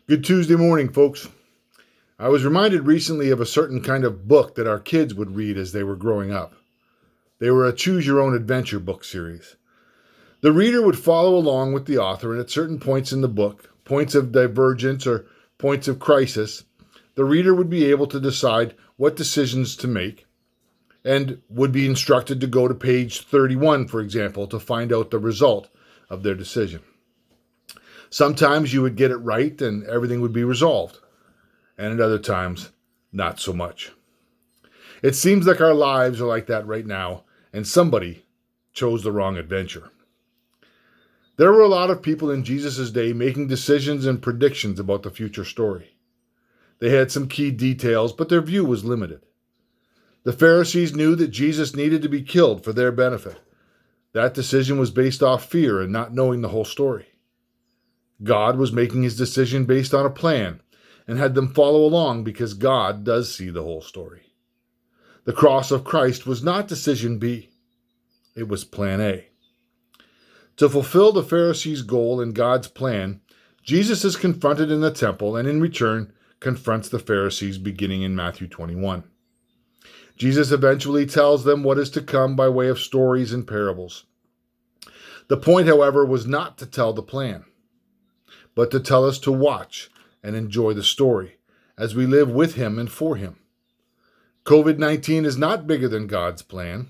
Good Tuesday morning, folks. I was reminded recently of a certain kind of book that our kids would read as they were growing up. They were a choose your own adventure book series. The reader would follow along with the author, and at certain points in the book, points of divergence or points of crisis, the reader would be able to decide what decisions to make and would be instructed to go to page 31, for example, to find out the result of their decision. Sometimes you would get it right and everything would be resolved, and at other times, not so much. It seems like our lives are like that right now, and somebody chose the wrong adventure. There were a lot of people in Jesus' day making decisions and predictions about the future story. They had some key details, but their view was limited. The Pharisees knew that Jesus needed to be killed for their benefit. That decision was based off fear and not knowing the whole story. God was making his decision based on a plan and had them follow along because God does see the whole story. The cross of Christ was not decision B. It was plan A. To fulfill the Pharisees' goal and God's plan, Jesus is confronted in the temple and in return confronts the Pharisees beginning in Matthew 21. Jesus eventually tells them what is to come by way of stories and parables. The point, however, was not to tell the plan, but to tell us to watch and enjoy the story as we live with him and for him. COVID-19 is not bigger than God's plan.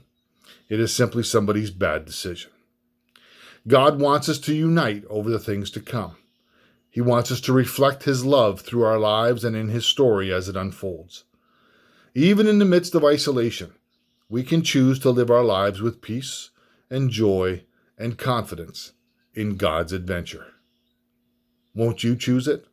It is simply somebody's bad decision. God wants us to unite over the things to come. He wants us to reflect his love through our lives and in his story as it unfolds. Even in the midst of isolation, we can choose to live our lives with peace and joy and confidence in God's adventure. Won't you choose it?